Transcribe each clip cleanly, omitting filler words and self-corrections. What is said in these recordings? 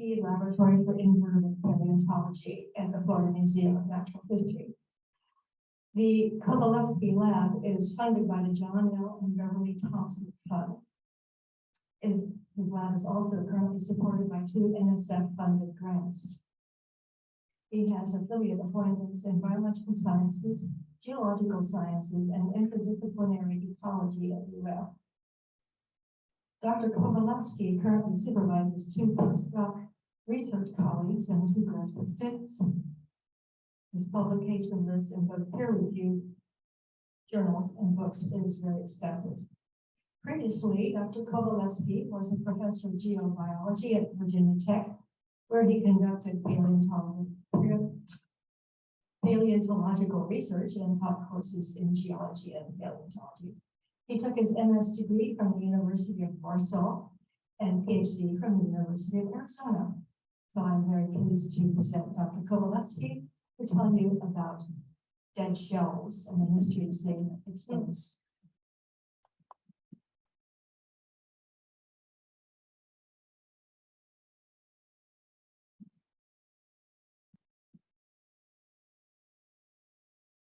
Kowalewski Laboratory for Invertebrate Paleontology at the Florida Museum of Natural History. The Kowalewski Lab is funded by the John L. and Beverly Thompson Fund. His lab is also currently supported by 2 NSF-funded grants. He has affiliate appointments in biological sciences, geological sciences, and interdisciplinary ecology at UF. Dr. Kowalewski currently supervises 2 postdoc research colleagues and 2 graduate students. His publication list in both peer-reviewed journals and books is very extensive. Previously, Dr. Kowalewski was a professor of geobiology at Virginia Tech, where he conducted paleontological research and taught courses in geology and paleontology. He took his MS degree from the University of Warsaw and PhD from the University of Arizona. So I'm very pleased to present Dr. Kowalewski to tell you about dead shells and the mysteries they expose.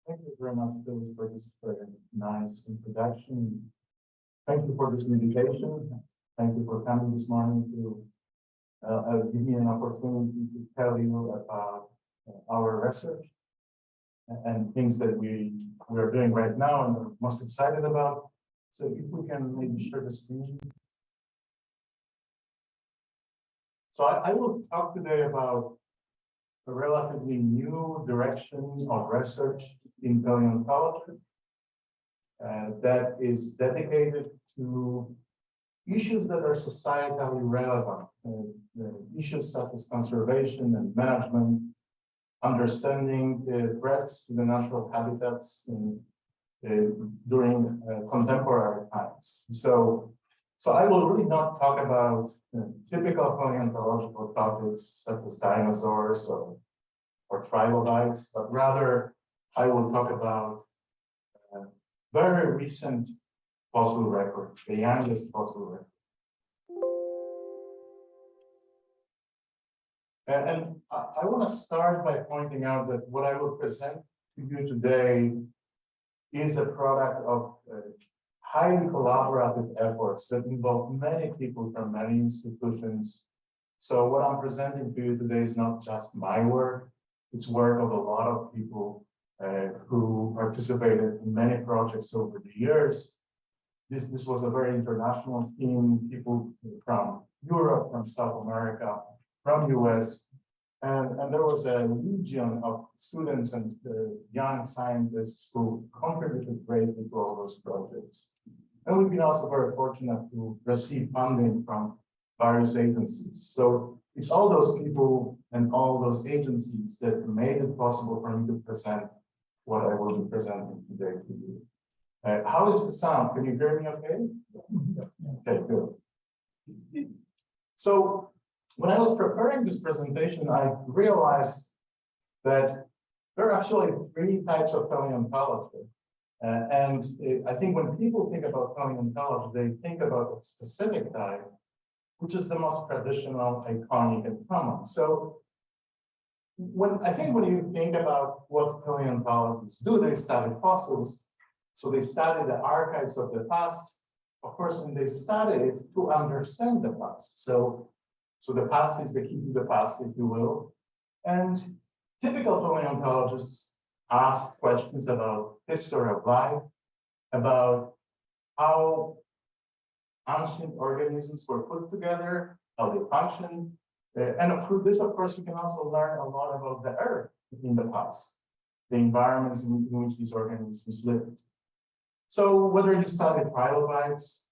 Thank you very much, Phil, for this very nice introduction. Thank you for this invitation. Thank you for coming this morning to give me an opportunity to tell you about our research and things that we are doing right now and are most excited about. So if we can maybe share the screen. So I will talk today about a relatively new direction of research in paleontology that is dedicated to issues that are societally relevant, issues such as conservation and management, understanding threats to the natural habitats during contemporary times. So I will really not talk about typical paleontological topics such as dinosaurs or trilobites, but rather I will talk about very recent fossil record, the youngest fossil record. And I want to start by pointing out that what I will present to you today is a product of highly collaborative efforts that involve many people from many institutions. So what I'm presenting to you today is not just my work, it's work of a lot of people who participated in many projects over the years. This was a very international team, people from Europe, from South America, from US, and there was a legion of students and young scientists who contributed greatly to all those projects. And we've been also very fortunate to receive funding from various agencies. So it's all those people and all those agencies that made it possible for me to present what I will be presenting today to you. How is the sound? Can you hear me okay? Okay, good. So when I was preparing this presentation, I realized that there are actually 3 types of paleontology. And I think when people think about paleontology, they think about a specific type, which is the most traditional, iconic, and common. So when you think about what paleontologists do, they study fossils. So they study the archives of the past, of course, and they study it to understand the past. So the past is the key to the past, if you will. And typical paleontologists ask questions about history of life, about how ancient organisms were put together, how they function. And through this, of course, you can also learn a lot about the Earth in the past, the environments in which these organisms lived. So whether you study trilobites,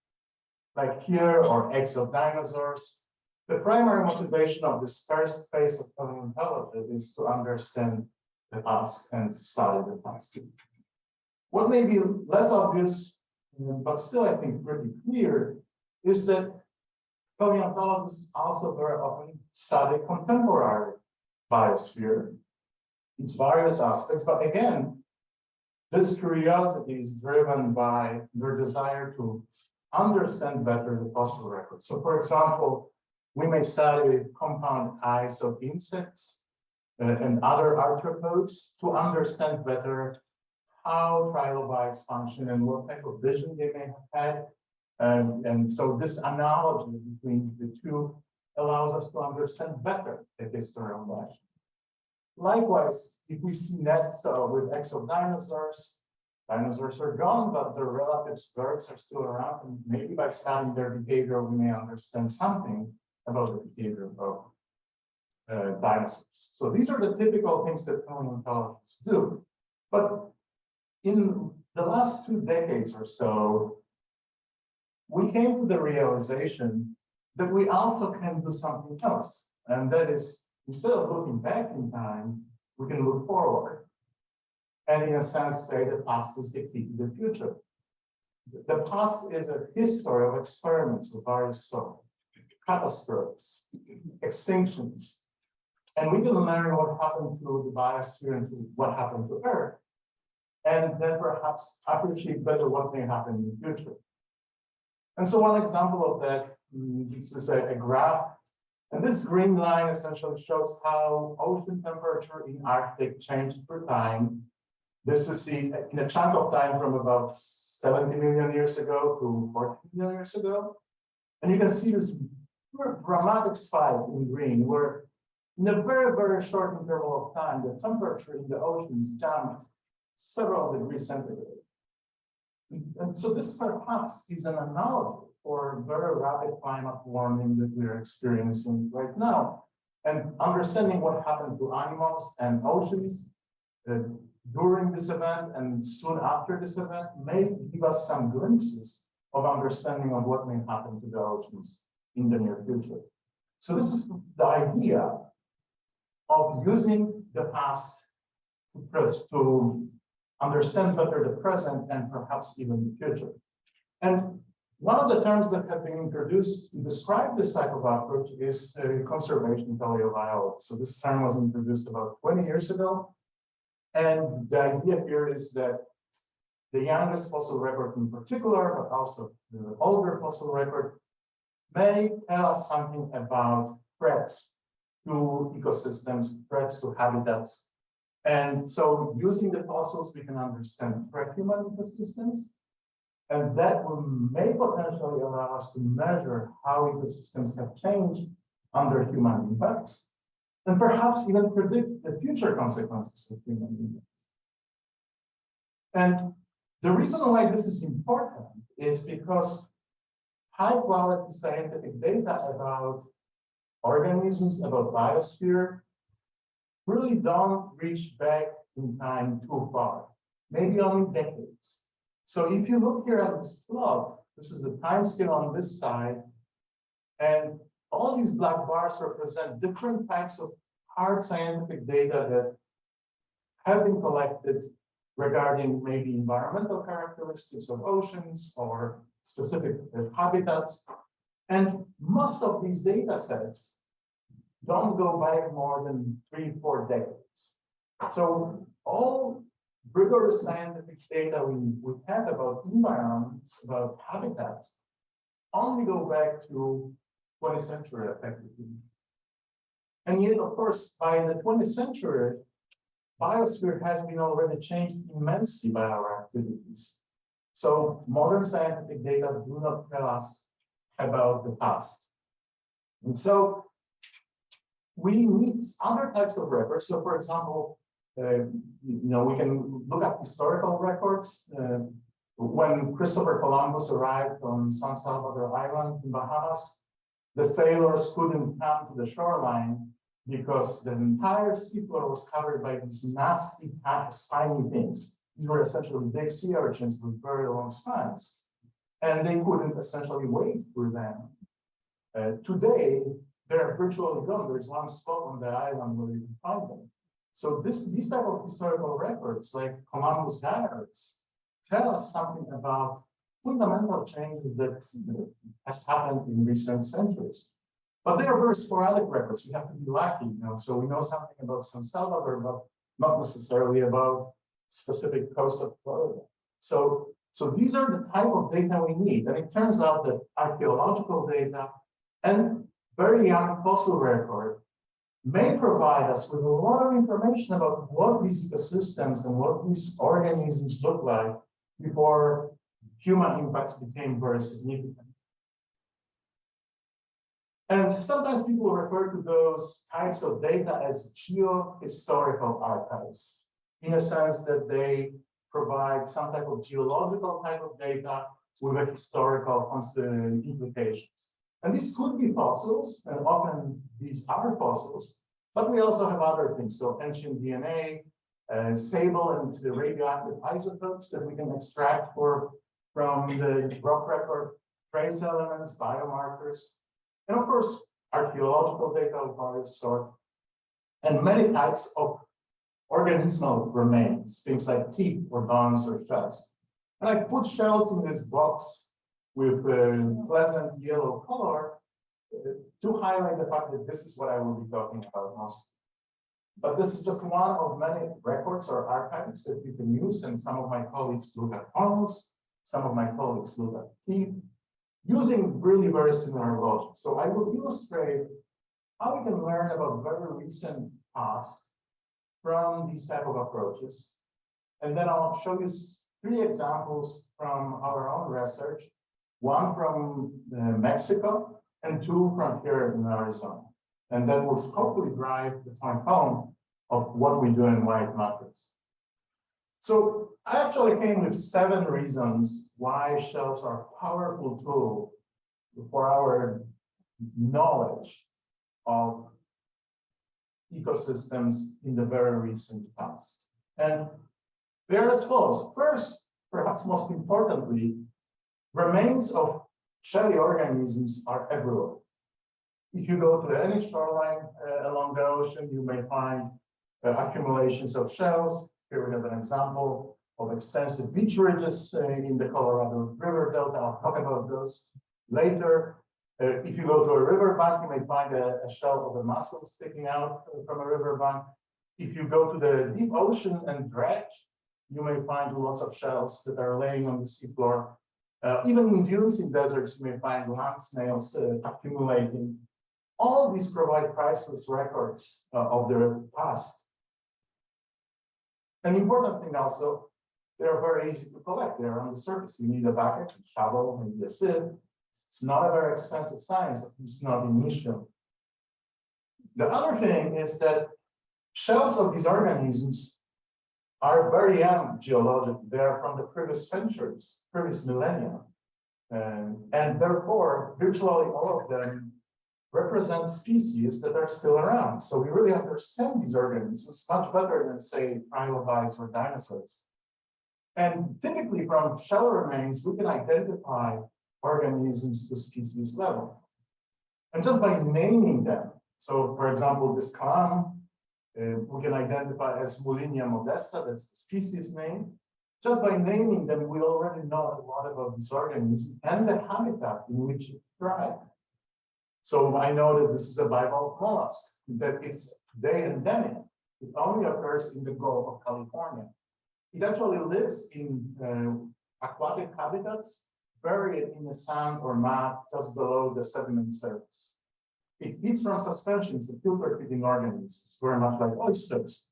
like here, or eggs of dinosaurs, the primary motivation of this first phase of paleontology is to understand the past and study the past. What may be less obvious, but still I think pretty clear, is that paleontologists also very often study contemporary biosphere, its various aspects, but again, this curiosity is driven by their desire to understand better the fossil record. So for example, We may study compound eyes of insects and other arthropods to understand better how trilobites function and what type of vision they may have had. And so this analogy between the two allows us to understand better the history of life. Likewise, if we see nests with eggs of dinosaurs, dinosaurs are gone, but their relatives, birds, are still around, and maybe by studying their behavior, we may understand something about the behavior of dinosaurs. So these are the typical things that paleontologists do. But in the last 2 decades or so, we came to the realization that we also can do something else. And that is, instead of looking back in time, we can look forward. And in a sense, say the past is the key to the future. The past is a history of experiments of various sorts, catastrophes, extinctions. And we can learn what happened to the biosphere and what happened to Earth, and then perhaps appreciate better what may happen in the future. And so one example of that, this is a graph. And this green line essentially shows how ocean temperature in Arctic changed through time. This is in a chunk of time from about 70 million years ago to 40 million years ago. And you can see this dramatic spike in green, where in a very, very short interval of time, the temperature in the oceans jumped several degrees centigrade. And so this perhaps is an analogy for very rapid climate warming that we are experiencing right now. And understanding what happened to animals and oceans during this event and soon after this event may give us some glimpses of understanding of what may happen to the oceans in the near future. So this is the idea of using the past to understand better the present and perhaps even the future. And one of the terms that have been introduced to describe this type of approach is conservation paleobiology. So this term was introduced about 20 years ago. And the idea here is that the youngest fossil record in particular, but also the older fossil record, may tell us something about threats to ecosystems, threats to habitats. And so using the fossils, we can understand threat human ecosystems. And that may potentially allow us to measure how ecosystems have changed under human impacts, and perhaps even predict the future consequences of human impacts. And the reason why this is important is because high quality scientific data about organisms, about biosphere, really don't reach back in time too far, maybe only decades. So if you look here at this plot, this is the time scale on this side, and all these black bars represent different types of hard scientific data that have been collected regarding maybe environmental characteristics of oceans or specific habitats. And most of these data sets don't go back more than 3-4 decades. So all rigorous scientific data we have about environments, about habitats, only go back to 20th century effectively. And yet, of course, by the 20th century, biosphere has been already changed immensely by our activities. So modern scientific data do not tell us about the past. And so we need other types of records. So for example, we can look at historical records. When Christopher Columbus arrived on San Salvador Island in Bahamas, the sailors couldn't come to the shoreline because the entire seafloor was covered by these nasty, spiny things. These were essentially big sea urchins with very long spines, and they couldn't essentially wade through them. Today, they're virtually gone. There's one spot on the island where you can find them. So these type of historical records, like Columbus diaries, tell us something about fundamental changes that has happened in recent centuries. But they are very sporadic records. We have to be lucky, so we know something about San Salvador, but not necessarily about specific coast of Florida. So these are the type of data we need. And it turns out that archaeological data and very young fossil record may provide us with a lot of information about what these ecosystems and what these organisms look like before human impacts became very significant. And sometimes people refer to those types of data as geohistorical archives, in a sense that they provide some type of geological type of data with a historical implications. And these could be fossils, and often these are fossils, but we also have other things. So ancient DNA, stable and the radioactive isotopes that we can extract from the rock record, trace elements, biomarkers, and of course, archaeological data of various sorts, and many types of organismal remains, things like teeth or bones or shells. And I put shells in this box with a pleasant yellow color to highlight the fact that this is what I will be talking about most. But this is just one of many records or archives that you can use, and some of my colleagues look at bones, some of my colleagues look at teeth, using really very similar logic. So I will illustrate how we can learn about very recent past from these type of approaches. And then I'll show you 3 examples from our own research, one from Mexico and 2 from here in Arizona. And that will hopefully drive the point home of what we do and why it matters. So I actually came with 7 reasons why shells are a powerful tool for our knowledge of ecosystems in the very recent past. And they're as follows. First, perhaps most importantly, remains of shelly organisms are everywhere. If you go to any shoreline along the ocean, you may find accumulations of shells. Here we have an example of extensive beach ridges in the Colorado River Delta. I'll talk about those later. If you go to a riverbank, you may find a shell of a mussel sticking out from a riverbank. If you go to the deep ocean and dredge, you may find lots of shells that are laying on the seafloor. Even in dunes in deserts, you may find land snails accumulating. All these provide priceless records of their past. An important thing also, they are very easy to collect. They're on the surface. You need a bucket, a shovel, maybe a sieve. It's not a very expensive science, at least not initially. The other thing is that shells of these organisms are very young geologically. They are from the previous centuries, previous millennia. And therefore, virtually all of them represent species that are still around. So we really understand these organisms much better than, say, trilobites or dinosaurs. And typically from shell remains, we can identify organisms to species level. And just by naming them, so for example, this clam, we can identify as Moulinia modesta, that's the species name. Just by naming them, we already know a lot about this organism and the habitat in which it thrives. So I know that this is a bivalve mollusk, that it's today endemic. It only occurs in the Gulf of California. It actually lives in aquatic habitats buried in the sand or mud just below the sediment surface. It feeds from suspensions, a filter-feeding organisms, very much like oysters.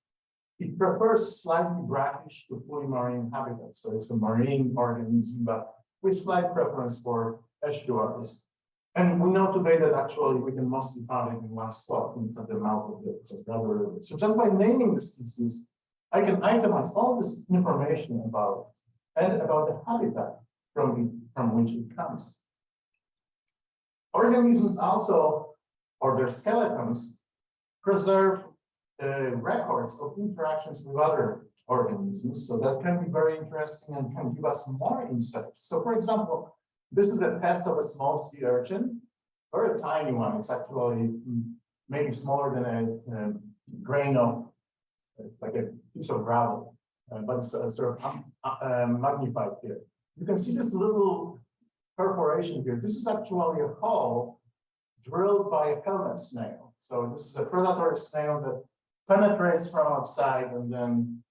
It prefers slightly brackish to fully marine habitats. So it's a marine organism, but with slight preference for estuaries. And we know today that actually we can mostly find it in one spot, into the mouth of the Colorado River. So just by naming the species, I can itemize all this information about it and about the habitat from which it comes. Organisms also, or their skeletons, preserve records of interactions with other organisms. So that can be very interesting and can give us more insights. So for example, this is a test of a small sea urchin, or a tiny one. It's actually maybe smaller than a grain of, like a piece of gravel, but it's sort of magnified here. You can see this little perforation here. This is actually a hole drilled by a helmet snail. So this is a predatory snail that penetrates from outside and then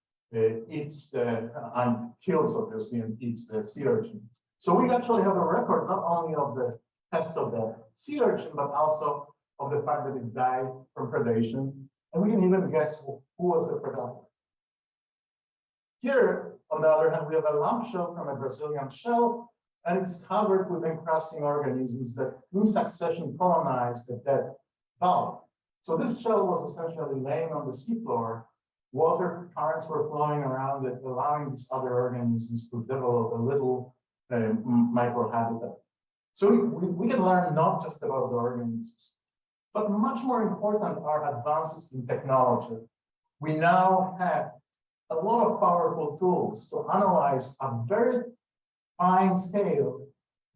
eats and kills, obviously, and eats the sea urchin. So we actually have a record not only of the test of the sea urchin, but also of the fact that it died from predation, and we can even guess who was the predator. Here, on the other hand, we have a lump shell from a Brazilian shell, and it's covered with encrusting organisms that in succession colonized the dead bulb. So this shell was essentially laying on the seafloor. Water currents were flowing around it, allowing these other organisms to develop a little microhabitat. So we can learn not just about the organisms, but much more important are advances in technology. We now have a lot of powerful tools to analyze a very fine scale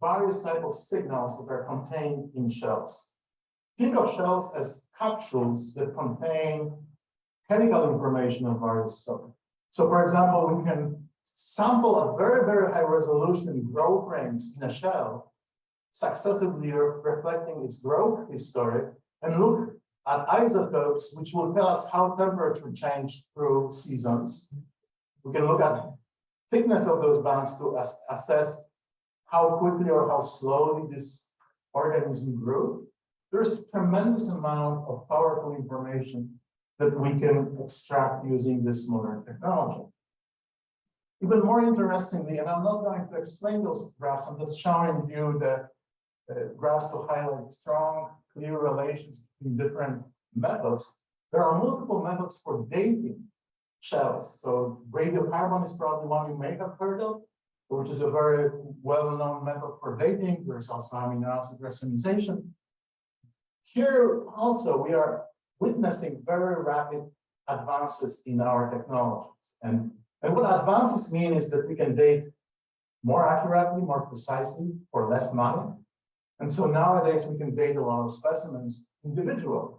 various types of signals that are contained in shells. Think of shells as capsules that contain chemical information of various sorts. So for example, we can sample at very, very high resolution growth rates in a shell, successively reflecting its growth history, and look at isotopes, which will tell us how temperature changed through seasons. We can look at thickness of those bands to assess how quickly or how slowly this organism grew. There's a tremendous amount of powerful information that we can extract using this modern technology. Even more interestingly, and I'm not going to explain those graphs, I'm just showing you the graphs to highlight strong, clear relations between different methods. There are multiple methods for dating shells. So radiocarbon is probably one you may have heard of, which is a very well-known method for dating. There's also amino acid racemization. Here also, we are witnessing very rapid advances in our technologies. And what advances mean is that we can date more accurately, more precisely, for less money. And so nowadays we can date a lot of specimens individually.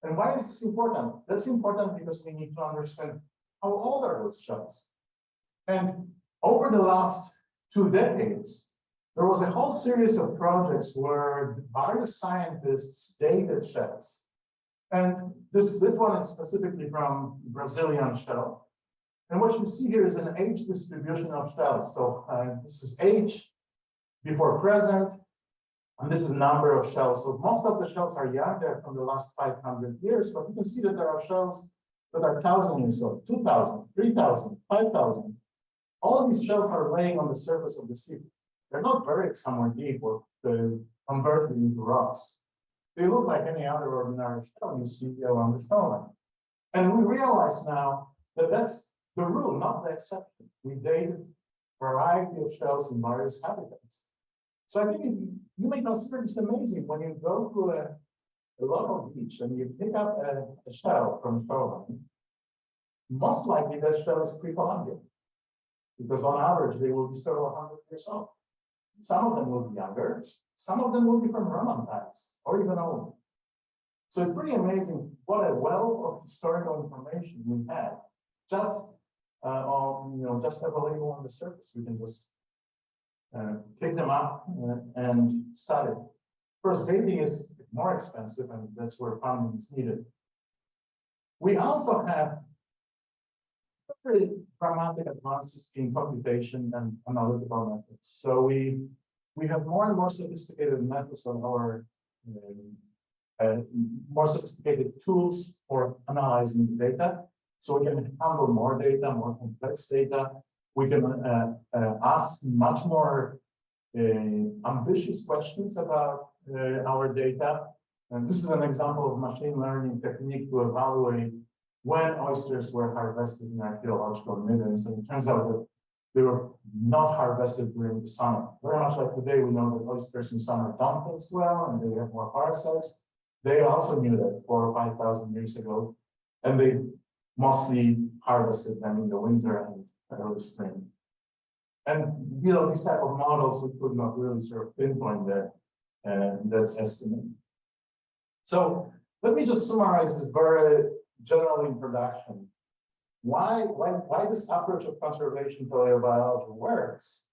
And why is this important? That's important because we need to understand how old are those shells. And over the last 2 decades, there was a whole series of projects where various scientists dated shells. And this one is specifically from Brazilian shell. And what you see here is an age distribution of shells. So this is age before present, and this is number of shells. So most of the shells are younger from the last 500 years, but you can see that there are shells that are 1,000 years old, 2,000, 3,000, 5,000. All of these shells are laying on the surface of the sea. They're not buried somewhere deep or converted into rocks. They look like any other ordinary shell you see along the shoreline. And we realize now that that's the rule, not the exception. We date a variety of shells in various habitats. So I think you may consider this amazing when you go to a local beach and you pick up a shell from shoreline. Most likely that shell is pre-Columbian, because on average they will be several hundred years old. Some of them will be younger, some of them will be from Roman times or even older. So it's pretty amazing what a wealth of historical information we have just just available on the surface. We can just pick them up and study. Of course, dating is more expensive, and that's where funding is needed. We also have very dramatic advances in computation and analytical methods. So we have more and more sophisticated methods on our more sophisticated tools for analyzing data. So we can handle more data, more complex data. We can ask much more ambitious questions about our data. And this is an example of machine learning technique to evaluate when oysters were harvested in archaeological middens. And it turns out that they were not harvested during the summer. Very much like today, we know that oysters in summer don't taste well and they have more parasites. They also knew that 4,000 or 5,000 years ago, and they mostly harvested them in the winter and early spring. And these type of models, we could not really sort of pinpoint that estimate. So let me just summarize this very general introduction. Why this approach of conservation paleobiology works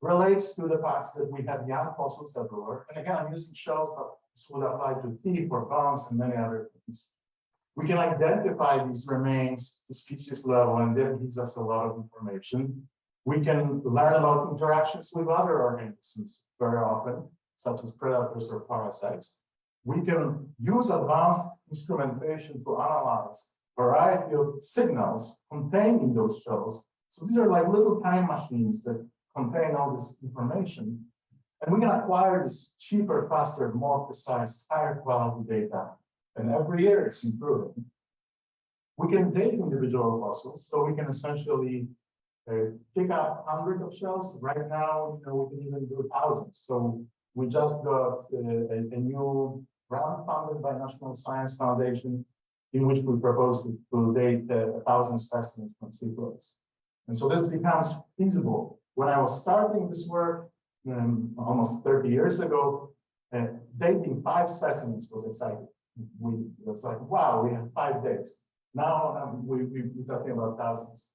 relates to the fact that we have young fossils everywhere. And again, I'm using shells, but this would apply to teeth or bones and many other things. We can identify these remains at species level, and that gives us a lot of information. We can learn about interactions with other organisms very often, such as predators or parasites. We can use advanced instrumentation to analyze a variety of signals contained in those shells. So these are like little time machines that contain all this information. And we can acquire this cheaper, faster, more precise, higher quality data. And every year it's improving. We can date individual fossils, so we can essentially pick up hundreds of shells. Right now, we can even do thousands. So we just got a new grant funded by National Science Foundation, in which we propose to date 1,000 specimens from seafloors. And so this becomes feasible. When I was starting this work almost 30 years ago, dating 5 specimens was exciting. It was like, wow, we have 5 dates. Now we're talking about thousands.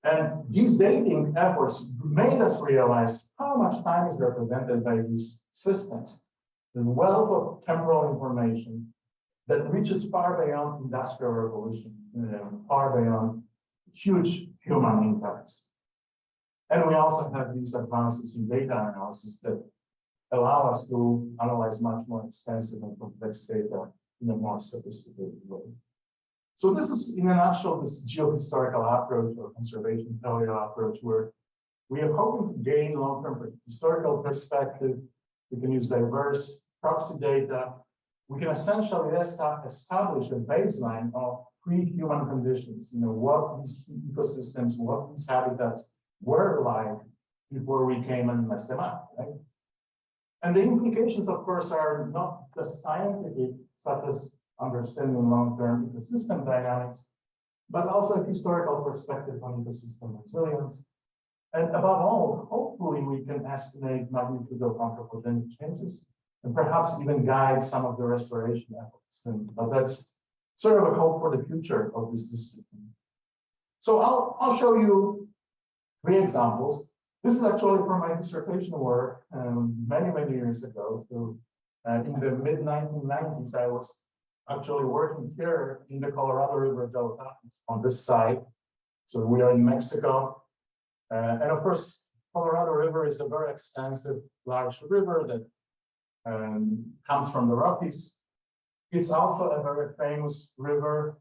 And these dating efforts made us realize how much time is represented by these systems. The wealth of temporal information that reaches far beyond industrial revolution, far beyond huge human impacts. And we also have these advances in data analysis that allow us to analyze much more extensive and complex data in a more sophisticated way. So this is, in a nutshell, this geohistorical approach or conservation paleo approach, where we are hoping to gain long-term historical perspective. We can use diverse proxy data. We can essentially establish a baseline of pre-human conditions, what these ecosystems, what these habitats were like before we came and messed them up, right? And the implications, of course, are not just scientific, such as understanding long-term ecosystem dynamics, but also a historical perspective on ecosystem resilience. And above all, hopefully we can estimate magnitude of anthropogenic changes and perhaps even guide some of the restoration efforts. But that's sort of a hope for the future of this discipline. So I'll show you 3 examples. This is actually from my dissertation work many, many years ago. So in the mid-1990s, I was actually working here in the Colorado River Delta on this side. So we are in Mexico. And of course, Colorado River is a very extensive, large river that comes from the Rockies. It's also a very famous river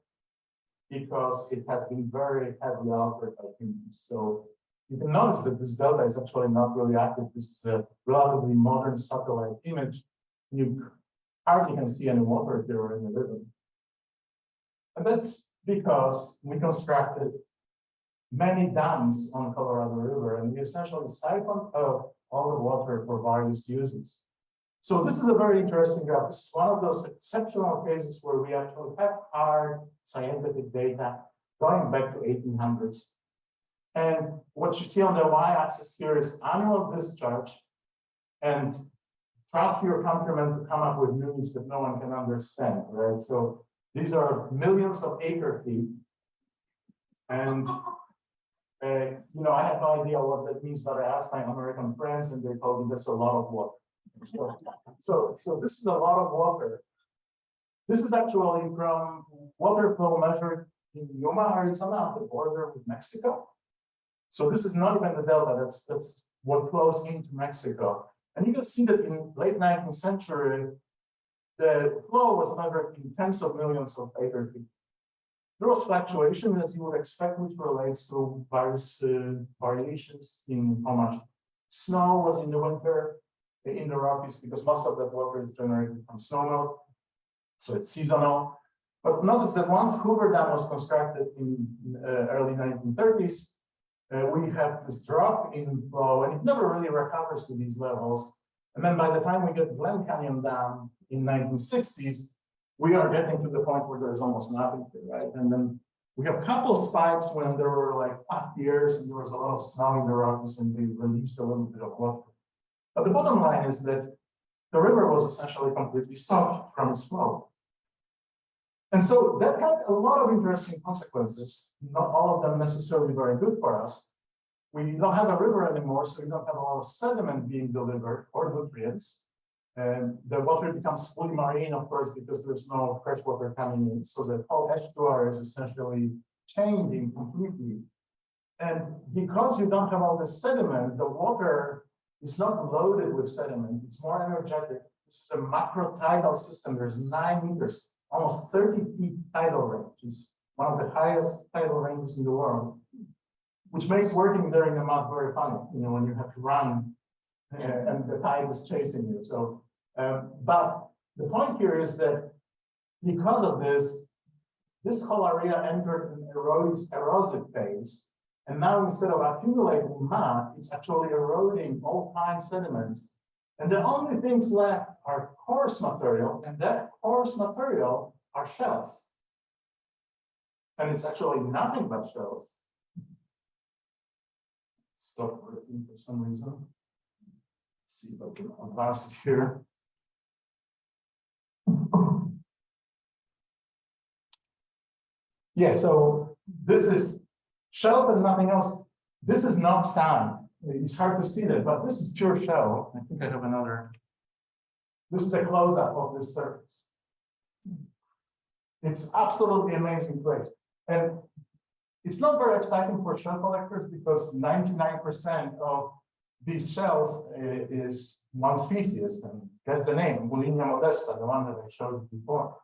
because it has been very heavily altered by humans. So you can notice that this delta is actually not really active. This is a relatively modern satellite image. You hardly can see any water here in the river. And that's because we constructed many dams on Colorado River, and we essentially siphoned out all the water for various uses. So this is a very interesting graph. This is one of those exceptional cases where we actually have hard scientific data going back to 1800s. And what you see on the y-axis here is annual discharge, and trust your countrymen to come up with units that no one can understand, right? So these are millions of acre feet. And, I have no idea what that means, but I asked my American friends and they told me that's a lot of water. So this is a lot of water. This is actually from water flow measured in Yuma, Arizona, at the border with Mexico. So this is not even the delta, that's what flows into Mexico. And you can see that in late 19th century, the flow was measured in tens of millions of acre feet. There was fluctuation, as you would expect, which relates to various variations in how much snow was in the winter in the Rockies, because most of that water is generated from snowmelt, so it's seasonal. But notice that once Hoover Dam was constructed in early 1930s, we have this drop in flow, and it never really recovers to these levels. And then by the time we get Glen Canyon Dam in 1960s, we are getting to the point where there's almost nothing here, right? And then we have a couple of spikes when there were like hot years and there was a lot of snow in the Rockies and they released a little bit of water. But the bottom line is that the river was essentially completely stopped from its flow. And so that had a lot of interesting consequences, not all of them necessarily very good for us. We don't have a river anymore, so we don't have a lot of sediment being delivered or nutrients. And the water becomes fully marine, of course, because there's no fresh water coming in. So the whole H2R is essentially changing completely. And because you don't have all the sediment, the water is not loaded with sediment. It's more energetic. it's a macro tidal system. There's 9 meters, almost 30 feet tidal range. It's one of the highest tidal ranges in the world, which makes working there in the mud very funny, when you have to run and the tide is chasing you. So, but the point here is that because of this whole area entered an erosive phase. And now instead of accumulating mud, it's actually eroding all fine sediments. And the only things left are coarse material, and that coarse material are shells. And it's actually nothing but shells. Stop working for some reason. Let's see if I can advance it here. Yeah, so this is shells and nothing else. This is not sand. It's hard to see that, but this is pure shell. I think I have another. This is a close-up of this surface. It's absolutely amazing place. And it's not very exciting for shell collectors because 99% of these shells is one species, and that's the name, Moulinia modesta, the one that I showed you before.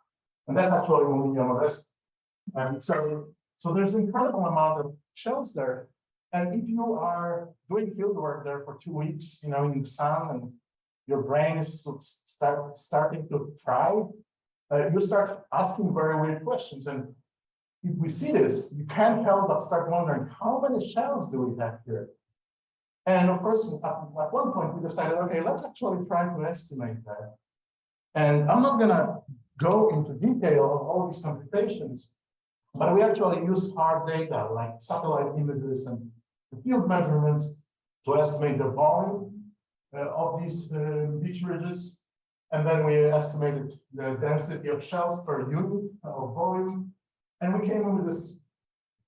And that's actually Moulinia modesta. And so there's an incredible amount of shells there. And if you are doing field work there for 2 weeks, in the sun, and your brain is starting to fry, you start asking very weird questions. And if we see this, you can't help but start wondering, how many shells do we have here? And of course, at one point, we decided, okay, let's actually try to estimate that. And I'm not going to go into detail of all these computations, but we actually use hard data like satellite images and field measurements to estimate the volume of these beach ridges. And then we estimated the density of shells per unit of volume. And we came up with this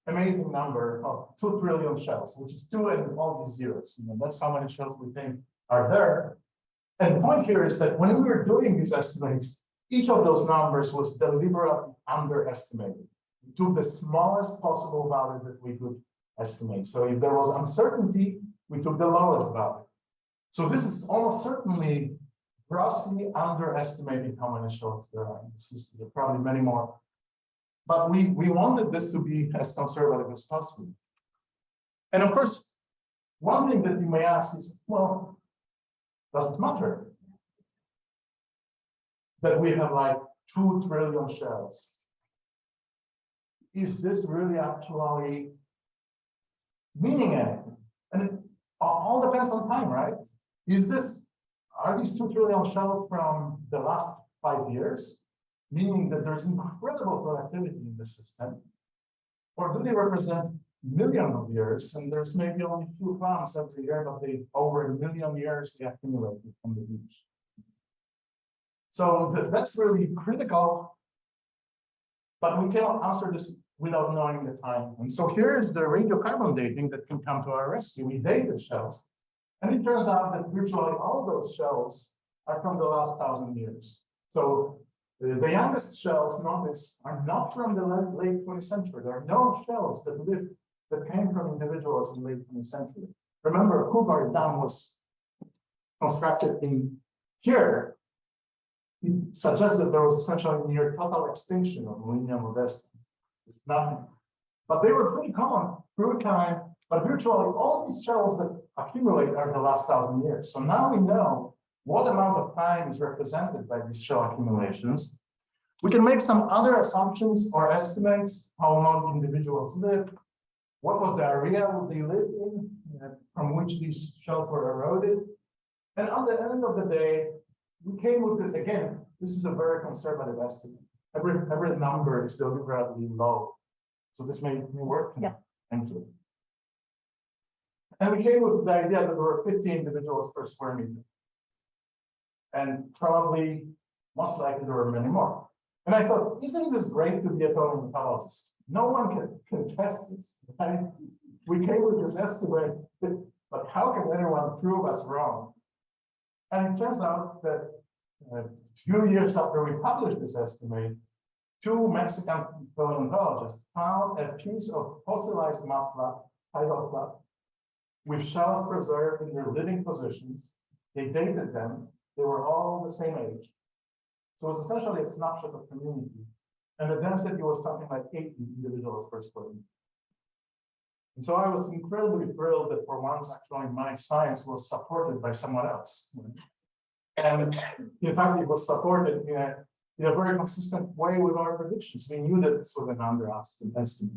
amazing number of 2 trillion shells, which is 2 and all these zeros. That's how many shells we think are there. And the point here is that when we were doing these estimates, each of those numbers was deliberately underestimated. We took the smallest possible value that we could estimate. So if there was uncertainty, we took the lowest value. So this is almost certainly grossly underestimating how many shells there are in the system. There are probably many more. But we wanted this to be as conservative as possible. And of course, one thing that you may ask is, well, does it matter that we have like 2 trillion shells? Is this really actually meaning anything? And it all depends on time, right? Are these 2 trillion shells from the last 5 years? Meaning that there's incredible productivity in the system, or do they represent millions of years and there's maybe only a few clams every year, but over 1 million years they accumulated from the beach. So that's really critical, but we cannot answer this without knowing the time. And so here is the radiocarbon dating that can come to our rescue. We dated shells, and it turns out that virtually all those shells are from the last 1,000 years. So the youngest shells, notice, are not from the late 20th century. There are no shells that came from individuals in the late 20th century. Remember, Hubbard Dam was constructed in here. It suggests that there was essentially near total extinction of Moulinia modesta. It's nothing. But they were pretty common through time, but virtually all these shells that accumulate are the last 1,000 years. So now we know what amount of time is represented by these shell accumulations. We can make some other assumptions or estimates how long individuals lived, what was the area they lived in, from which these shells were eroded. And at the end of the day, we came with this, again, this is a very conservative estimate. Every number is deliberately low. So this may work. Yeah. Thank you. And we came with the idea that there were 50 individuals per square meter. And probably, most likely, there were many more. And I thought, isn't this great to be a paleontologist? No one can test this. Right? We came with this estimate, but how can anyone prove us wrong? And it turns out that a few years after we published this estimate, 2 Mexican paleontologists found a piece of fossilized mudflat, tidal flat, with shells preserved in their living positions. They dated them, They were all the same age. So it was essentially a snapshot of community. And the density was something like 80 individuals per square meter. And so I was incredibly thrilled that for once, actually, my science was supported by someone else. And in fact, it was supported in a very consistent way with our predictions. We knew that this was an underestimate.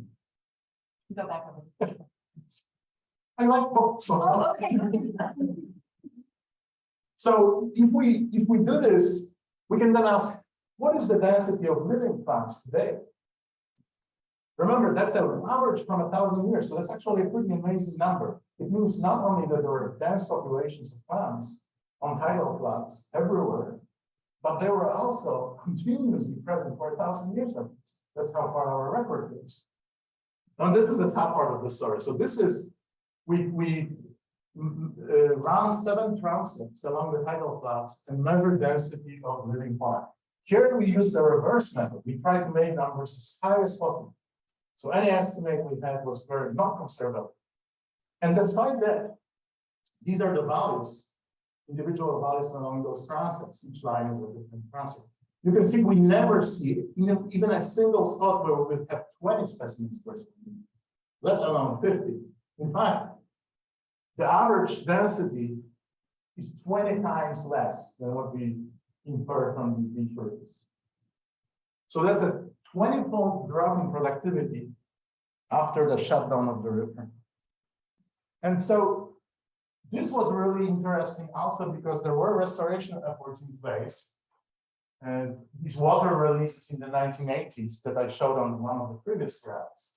Go back over. I like books. Oh, okay. So if we do this, we can then ask, what is the density of living plants today? Remember, that's an average from 1,000 years, so that's actually a pretty amazing number. It means not only that there were dense populations of plants on tidal floods everywhere, but they were also continuously present for 1,000 years at least. That's how far our record goes. Now, this is the sad part of the story. So this is, we run 7 transects along the tidal floods and measure density of living plant. Here we use the reverse method. We try to make numbers as high as possible. So any estimate we had was very not conservative. And despite that, these are the values, individual values along those transects. Each line is a different transect. You can see we never see even a single spot where we would have 20 specimens per square meter, let alone 50. In fact, the average density is 20 times less than what we infer from these beach areas. So that's a 20-fold drop in productivity after the shutdown of the river. And so this was really interesting also because there were restoration efforts in place. And these water releases in the 1980s that I showed on one of the previous graphs.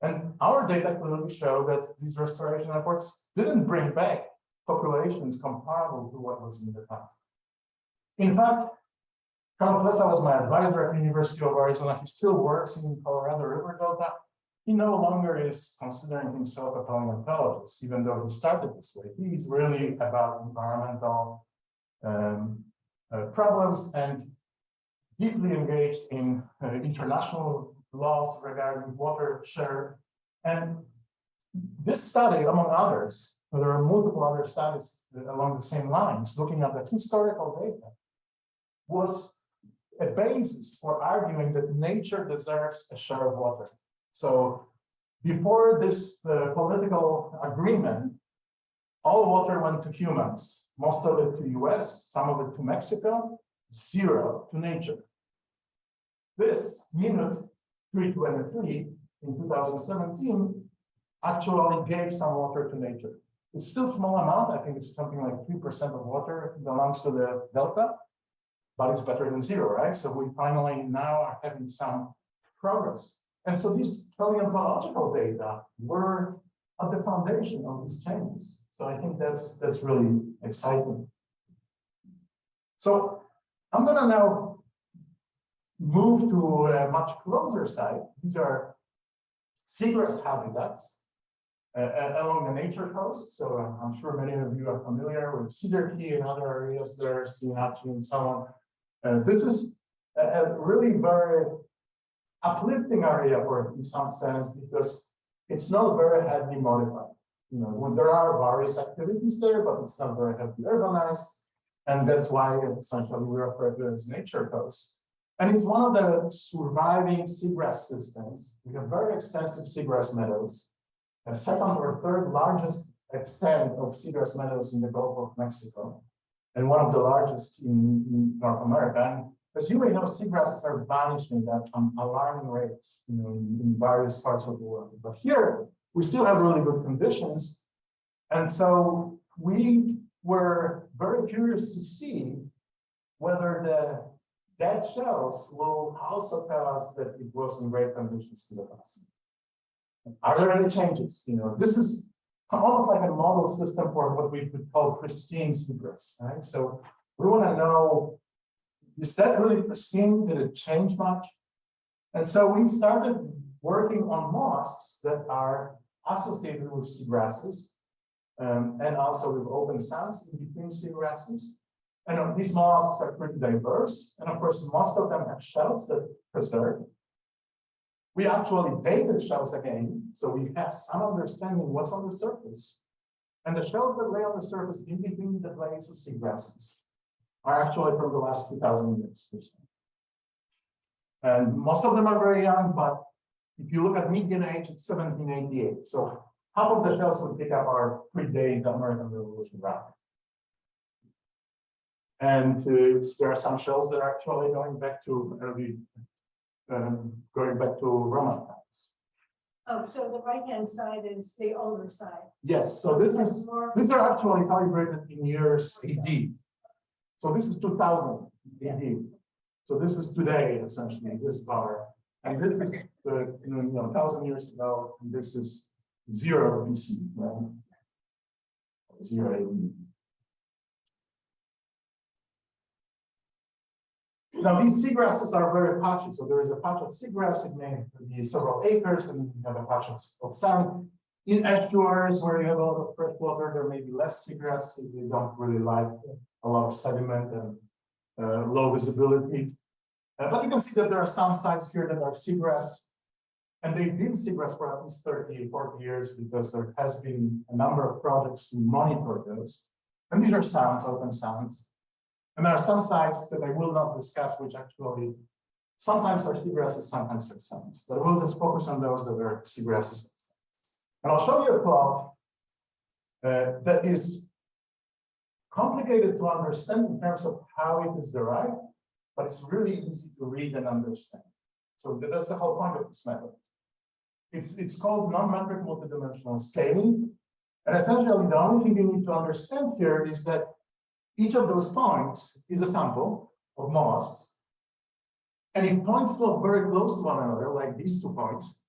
And our data clearly show that these restoration efforts didn't bring back populations comparable to what was in the past. In fact, Kowalewski was my advisor at the University of Arizona. He still works in Colorado River Delta. He no longer is considering himself a paleontologist, even though he started this way. He's really about environmental problems and deeply engaged in international laws regarding water share. And this study, among others, there are multiple other studies along the same lines, looking at the historical data, was a basis for arguing that nature deserves a share of water. So before this political agreement, all water went to humans, most of it to US, some of it to Mexico, 0 to nature. This minute 323 in 2017 actually gave some water to nature. It's still a small amount. I think it's something like 3% of water belongs to the delta, but it's better than 0, right? So we finally now are having some progress. And so these paleontological data were at the foundation of these changes. So I think that's really exciting. So I'm gonna now move to a much closer site. These are seagrass habitats along the nature coast. So I'm sure many of you are familiar with Cedar Key and other areas there, Steenhatchee and so on. This is a really very uplifting area for it in some sense because it's not very heavily modified. You know, there are various activities there, but it's not very heavily urbanized. And that's why essentially we refer to it as nature coast. And it's one of the surviving seagrass systems. We have very extensive seagrass meadows, a second or third largest extent of seagrass meadows in the Gulf of Mexico, and one of the largest in North America. And as you may know, seagrasses are vanishing at alarming rates, you know, in various parts of the world. But here, we still have really good conditions. And so we were very curious to see whether the dead shells will also tell us that it was in great conditions in the past. Are there any changes? You know, this is almost like a model system for what we could call pristine seagrass, right? So we want to know, is that really pristine? Did it change much? And so we started working on moss that are associated with seagrasses and also with open sands in between seagrasses. And these mollusks are pretty diverse. And of course, most of them have shells that preserve. We actually dated shells again, so we have some understanding what's on the surface. And the shells that lay on the surface in between the blades of seagrasses are actually from the last 2,000 years or so. And most of them are very young, but if you look at median age, it's 1788. So half of the shells we pick up are predate the American Revolution round. And there are some shells that are actually going back to early, going back to Roman times. Oh, so the right-hand side is the older side. Yes, so these are actually calibrated in years AD. So this is 2000 AD. So this is today, essentially, this bar. And this is 1,000 years ago, and this is 0 BC, right? 0 AD. Now, these seagrasses are very patchy. So there is a patch of seagrass, it may be several acres, and you have a patch of sand. In estuaries where you have a lot of fresh water, there may be less seagrass if you don't really like a lot of sediment and low visibility. But you can see that there are some sites here that are seagrass, and they've been seagrass for at least 30, 40 years because there has been a number of projects to monitor those. And these are sands, open sands. And there are some sites that I will not discuss, which actually sometimes are seagrasses, sometimes are sands. But we'll just focus on those that are seagrasses. And I'll show you a plot that is complicated to understand in terms of how it is derived, but it's really easy to read and understand. So that's the whole point of this method. It's called non-metric multidimensional scaling. And essentially, the only thing you need to understand here is that each of those points is a sample of mollusks. And if points float very close to one another, like these 2 points,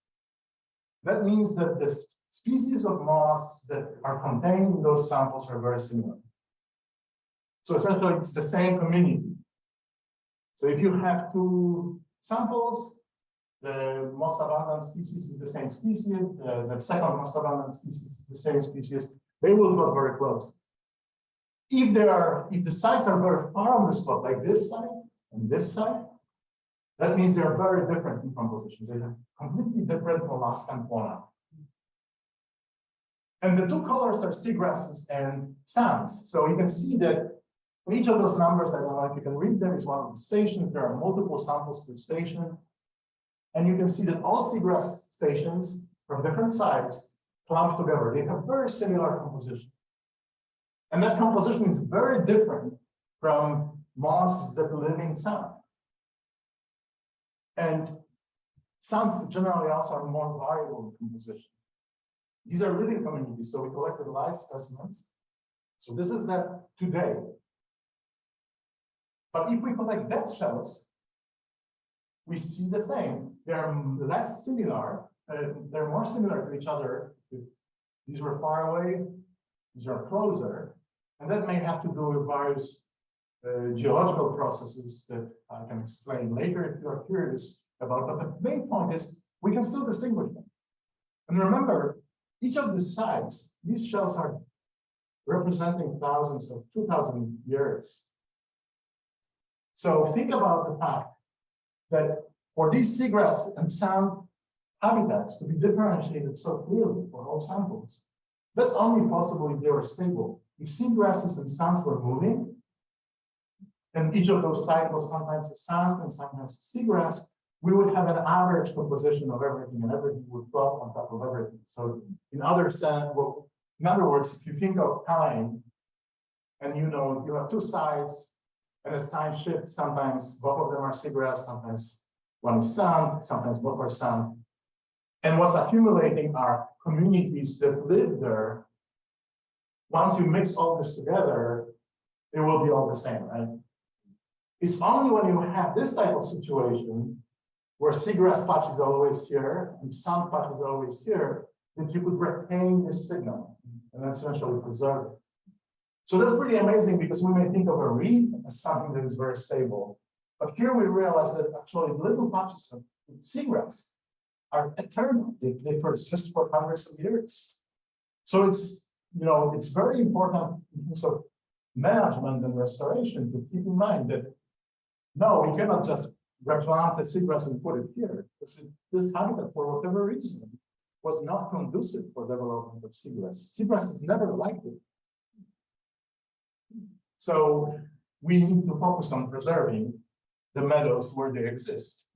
that means that the species of mollusks that are contained in those samples are very similar. So essentially, it's the same community. So if you have 2 samples, the most abundant species is the same species, the second most abundant species is the same species, they will float very close. If the sites are very far on the spot, like this site and this site, that means they are very different in composition. They have completely different mollusk and fauna. And the 2 colors are seagrasses and sands. So you can see that for each of those numbers, I don't know if you can read them, is one of the stations. There are multiple samples per station. And you can see that all seagrass stations from different sites clump together. They have very similar composition. And that composition is very different from mollusks that live in sand. And sands generally also are more variable in composition. These are living communities, so we collected live specimens. So this is that today. But if we collect dead shells, we see the same. They are less similar. They're more similar to each other. These were far away. These are closer. And that may have to do with various geological processes that I can explain later if you are curious about. But the main point is we can still distinguish them. And remember, each of these sites, these shells are representing thousands of 2,000 years. So think about the fact that for these seagrass and sand habitats to be differentiated so clearly for all samples, that's only possible if they were stable. If seagrasses and sands were moving, and each of those sites was sometimes a sand and sometimes a seagrass, we would have an average composition of everything, and everything would float on top of everything. So in other words, if you think of time, and you have 2 sides, and as time shifts, sometimes both of them are seagrass, sometimes one is sand, sometimes both are sand. And what's accumulating are communities that live there. Once you mix all this together, it will be all the same, right? It's only when you have this type of situation where seagrass patch is always here and sand patch is always here, that you could retain this signal and essentially preserve it. So that's pretty amazing because we may think of a reef as something that is very stable. But here we realize that actually little patches of seagrass are eternal. They persist for hundreds of years. So it's very important in terms of management and restoration to keep in mind that no, we cannot just replant a seagrass and put it here. This habitat, for whatever reason, was not conducive for development of seagrass. Seagrass is never liked it. So we need to focus on preserving the meadows where they exist.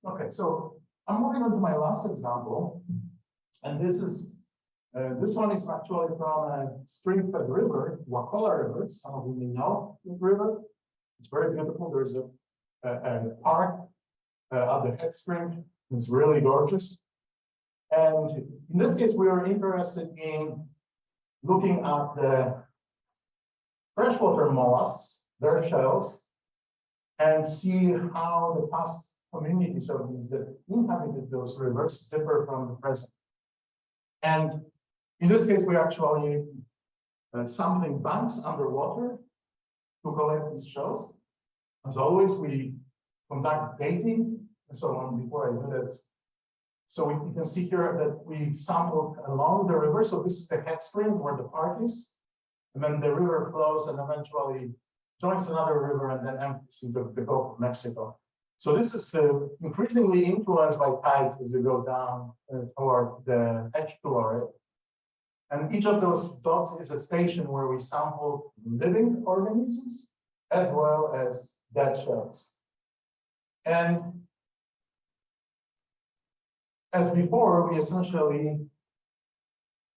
Okay, so I'm moving on to my last example, and this one is actually from a spring-fed river, Wakulla River. Some of you may know the river. It's very beautiful. There's a park at the head spring. It's really gorgeous. And in this case, we are interested in looking at the freshwater mollusks, their shells, and see how the past communities of these that inhabited those rivers differ from the present. And in this case, we actually sampling banks underwater to collect these shells. As always, we conduct dating and so on before I do that. So you can see here that we sampled along the river. So this is the head spring where the park is. And then the river flows and eventually joins another river and then empties into the Gulf of Mexico. So this is increasingly influenced by tides as you go down toward the estuary. And each of those dots is a station where we sample living organisms as well as dead shells. And as before, we essentially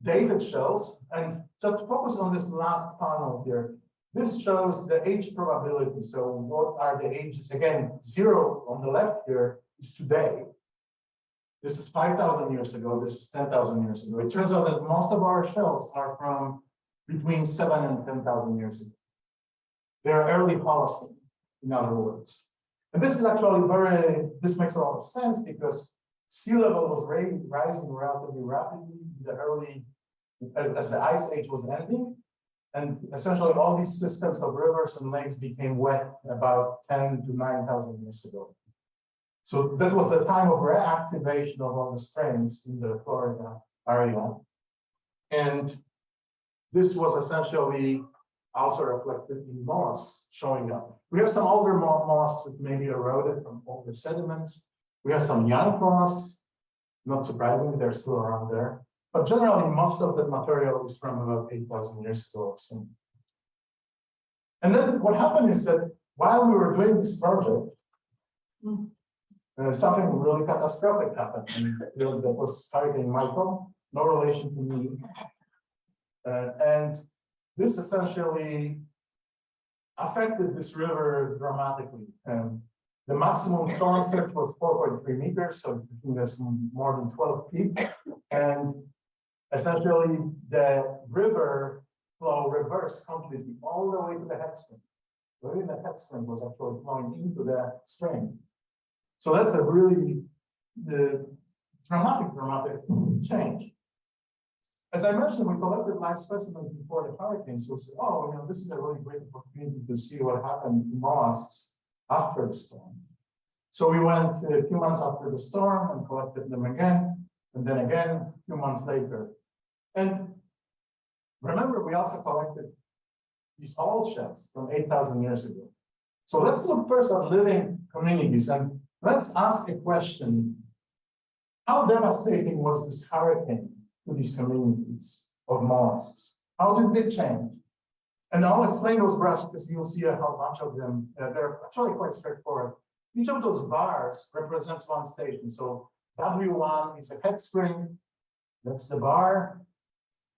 dated shells, and just focus on this last panel here. This shows the age probability. So what are the ages? Again, 0 on the left here is today. This is 5,000 years ago. This is 10,000 years ago. It turns out that most of our shells are from between 7 and 10,000 years ago. They are early Holocene, in other words. And this is actually this makes a lot of sense because sea level was rising relatively rapidly in the early, as the ice age was ending. And essentially all these systems of rivers and lakes became wet about 10 to 9,000 years ago. So that was the time of reactivation of all the springs in the Florida area. And this was essentially also reflected in mollusks showing up. We have some older mollusks that may be eroded from older sediments. We have some young mollusks. Not surprisingly, they're still around there. But generally, most of the material is from about 8,000 years ago. So. And then what happened is that while we were doing this project, something really catastrophic happened. And that was Hurricane Michael, no relation to me. And this essentially affected this river dramatically. The maximum storm surge was 4.3 meters, so that's more than 12 feet. And essentially, the river flow reversed completely all the way to the head spring. So even the head spring was actually flowing into the spring. So that's a really dramatic change. As I mentioned, we collected live specimens before the hurricane. So we said, oh, this is a really great opportunity to see what happened to mollusks after the storm. So we went a few months after the storm and collected them again, and then again, a few months later. And remember, we also collected these old shells from 8,000 years ago. So let's look first at living communities and let's ask a question. How devastating was this hurricane to these communities of mollusks? How did they change? And I'll explain those graphs because you'll see how much of them, they're actually quite straightforward. Each of those bars represents one station. So W1 is a head spring, that's the bar.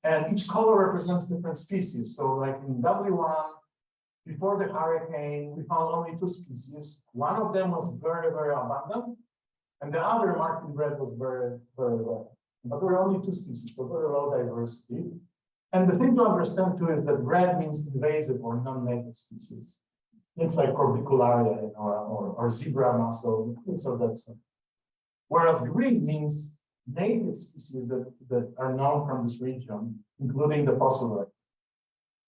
And each color represents different species. So like in W1, before the hurricane, we found only 2 species. One of them was very, very abundant. And the other marked in red was very, very low. But there were only 2 species, so very low diversity. And the thing to understand too is that red means invasive or non-native species. Things like Corbicularia or zebra mussel, things of that sort. Whereas green means native species that are known from this region, including the fossil record.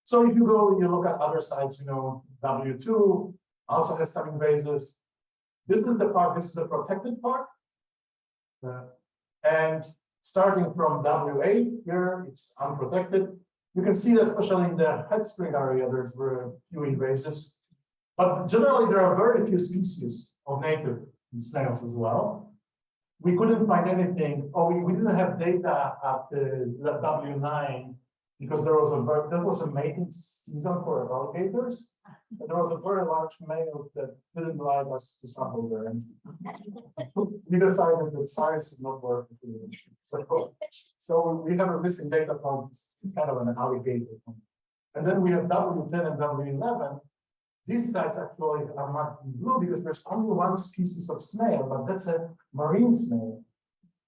So if you look at other sites, W2 also has some invasives. This is the park, this is a protected park. And starting from W8 here, it's unprotected. You can see that especially in the head spring area, there's very few invasives. But generally, there are very few species of native snails as well. We couldn't find anything, or we didn't have data at the W9 because there was a mating season for alligators, and there was a very large male that didn't like us to sample there, and we decided that science is not working. So we have a missing data point. It's kind of an alligator. And then we have W10 and W11. These sites actually are marked in blue because there's only one species of snail, but that's a marine snail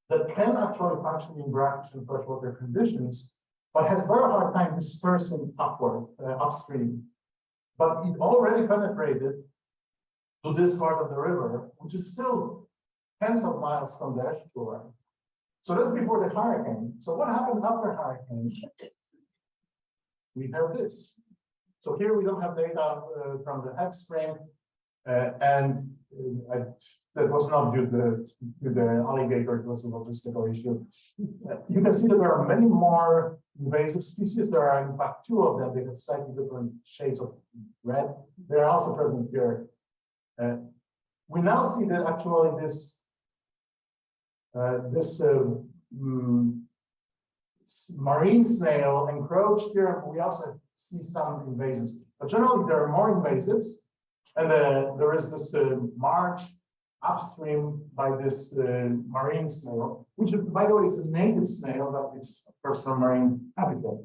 that can actually function in brackish and freshwater conditions, but has very hard time dispersing upward, upstream. But it already penetrated to this part of the river, which is still tens of miles from the estuary. So that's before the hurricane. So what happened after hurricane? We have this. So here we don't have data from the head spring, and that was not due to the alligator, it was a logistical issue. You can see that there are many more invasive species. There are in fact 2 of them. They have slightly different shades of red. They are also present here. We now see that actually this marine snail encroached here. We also see some invasives, but generally there are more invasives, and there is this march upstream by this marine snail, which by the way is a native snail, but it's of course from marine habitat.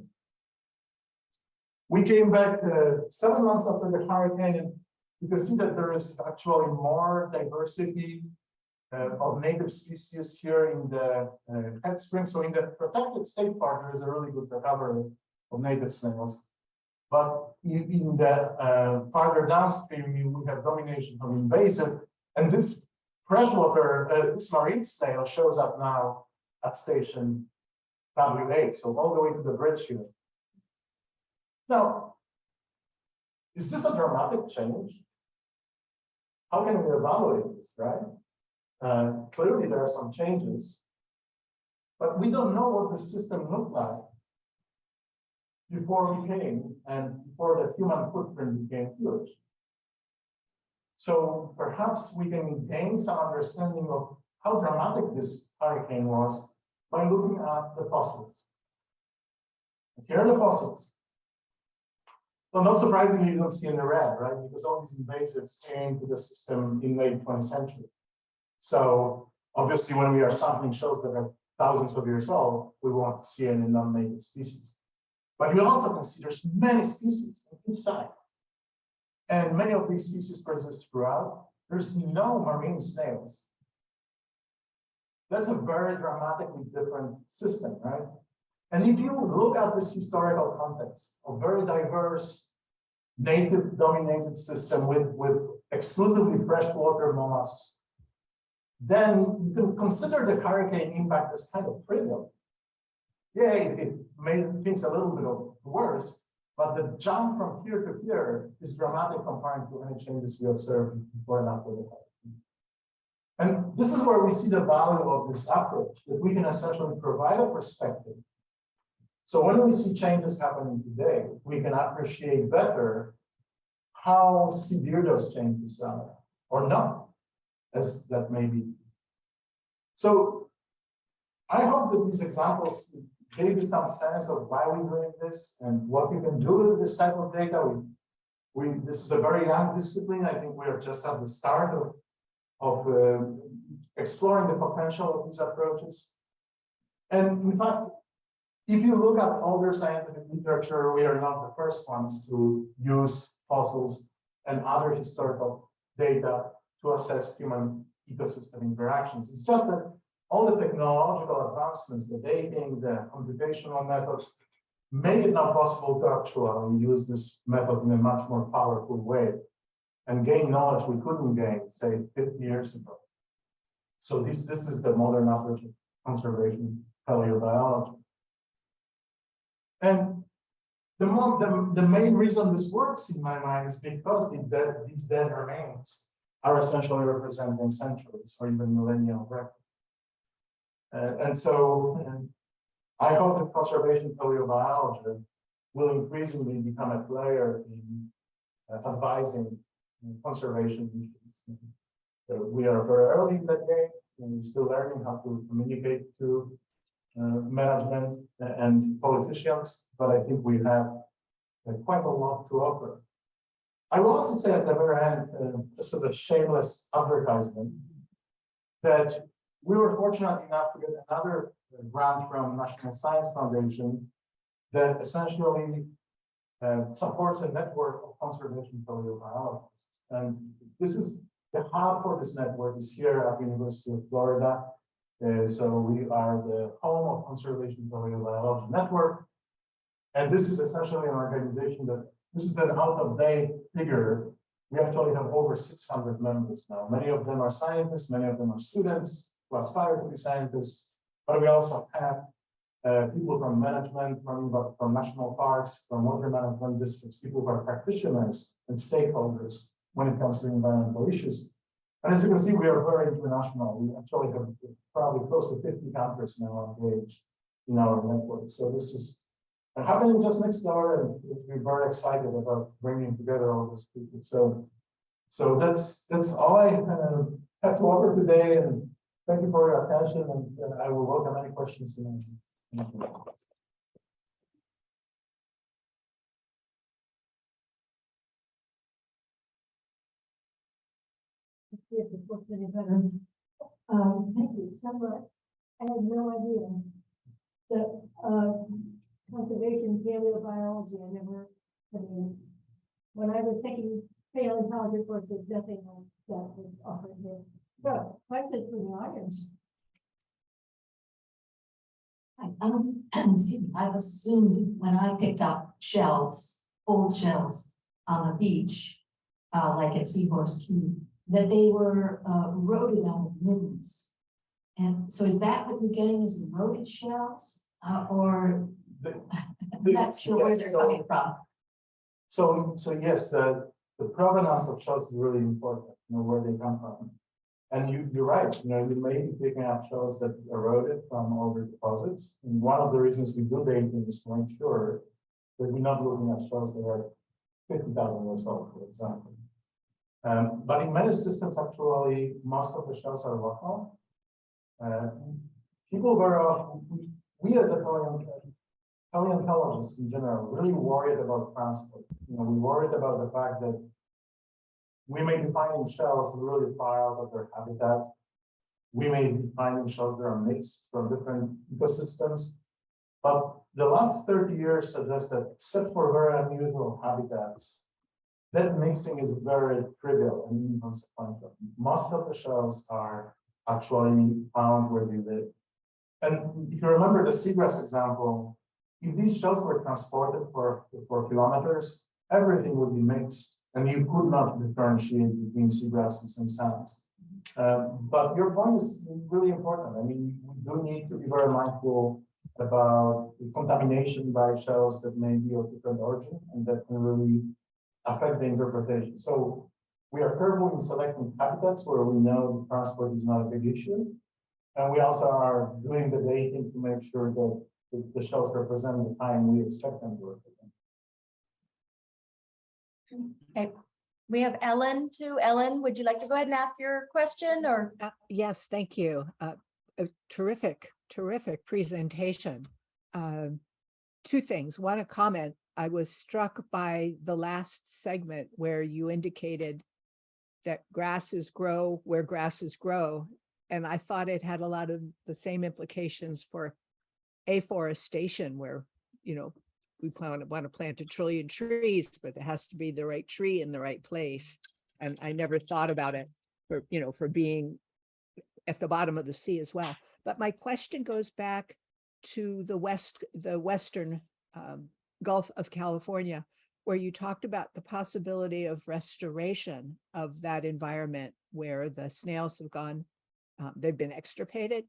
We came back 7 months after the hurricane, and you can see that there is actually more diversity of native species here in the head spring. So in the protected state part, there is a really good recovery of native snails. But in the farther downstream, we have domination of invasive, and this freshwater, this marine snail shows up now at station W8, so all the way to the bridge here. Now, is this a dramatic change? How can we evaluate this, right? Clearly, there are some changes, but we don't know what the system looked like before we came and before the human footprint became huge. So perhaps we can gain some understanding of how dramatic this hurricane was by looking at the fossils. And here are the fossils. Well, not surprisingly, you don't see any red, right? Because all these invasives came to the system in late 20th century. So obviously, when we are sampling shells that are thousands of years old, we won't see any non-native species. But we also can see there's many species on each side. And many of these species persist throughout. There's no marine snails. That's a very dramatically different system, right? And if you look at this historical context of very diverse native dominated system with exclusively freshwater mollusks, then you can consider the hurricane impact as kind of trivial. Yeah, it made things a little bit worse, but the jump from here to here is dramatic compared to any changes we observed before and after the hurricane. And this is where we see the value of this approach, that we can essentially provide a perspective. So when we see changes happening today, we can appreciate better how severe those changes are, or not, as that may be. So I hope that these examples gave you some sense of why we're doing this and what you can do with this type of data. This is a very young discipline. I think we are just at the start of exploring the potential of these approaches. And in fact, if you look at older scientific literature, we are not the first ones to use fossils and other historical data to assess human ecosystem interactions. It's just that all the technological advancements, the dating, the computational methods, make it now possible to actually use this method in a much more powerful way and gain knowledge we couldn't gain, say, 50 years ago. So this is the modern approach of conservation paleobiology. And the main reason this works in my mind is because these dead remains are essentially representing centuries or even millennial records. And so I hope that conservation paleobiology will increasingly become a player in advising conservation issues. We are very early in that game, and we're still learning how to communicate to management and politicians, but I think we have quite a lot to offer. I will also say at the very end, just as a shameless advertisement, that we were fortunate enough to get another grant from National Science Foundation that essentially supports a network of conservation paleobiologists. And this is the hub for this network is here at the University of Florida. So we are the home of Conservation Paleobiology Network. And this is essentially an organization that, this is an out-of-date figure. We actually have over 600 members now. Many of them are scientists, many of them are students, who aspire to be scientists, but we also have people from management, from national parks, from water management districts, people who are practitioners and stakeholders when it comes to environmental issues. And as you can see, we are very international. We actually have probably close to 50 countries now engaged in our network. So this is happening just next door, and we're very excited about bringing together all those people. So that's all I have to offer today, and thank you for your attention, and I will welcome any questions. Thank you. If it looks any better. Thank you so much. I had no idea that conservation paleobiology, I mean, when I was taking paleontology courses, nothing like that was offered here. So, questions from the audience? Excuse me, I've assumed when I picked up shells, old shells on the beach, like at Seahorse Key, that they were eroded out of middens. And so is that what you're getting is eroded shells? Or I'm not sure where they're coming from. So yes, the provenance of shells is really important, where they come from. And you're right, you may be picking up shells that eroded from older deposits. And one of the reasons we do dating is to ensure that we're not looking at shells that are 50,000 years old, for example. But in many systems, actually, most of the shells are local. People very often, we as a paleontologists in general, really worried about transport. We worried about the fact that we may be finding shells really far out of their habitat. We may be finding shells that are mixed from different ecosystems. But the last 30 years suggest that, except for very unusual habitats, that mixing is very trivial and inconsequential. Most of the shells are actually found where they live. And if you remember the seagrass example, if these shells were transported for kilometers, everything would be mixed, and you could not differentiate between seagrasses and sands. But your point is really important. I mean, we do need to be very mindful about the contamination by shells that may be of different origin and that can really affect the interpretation. So we are careful in selecting habitats where we know the transport is not a big issue. And we also are doing the dating to make sure that the shells represent the time we expect them to represent. Okay, we have Ellen too. Ellen, would you like to go ahead and ask your question or? Yes, thank you. A terrific presentation. Two things. One, a comment. I was struck by the last segment where you indicated that grasses grow where grasses grow. And I thought it had a lot of the same implications for afforestation, where, we want to plant 1 trillion trees, but it has to be the right tree in the right place. And I never thought about it for being at the bottom of the sea as well. But my question goes back to the western Gulf of California, where you talked about the possibility of restoration of that environment where the snails have gone, they've been extirpated.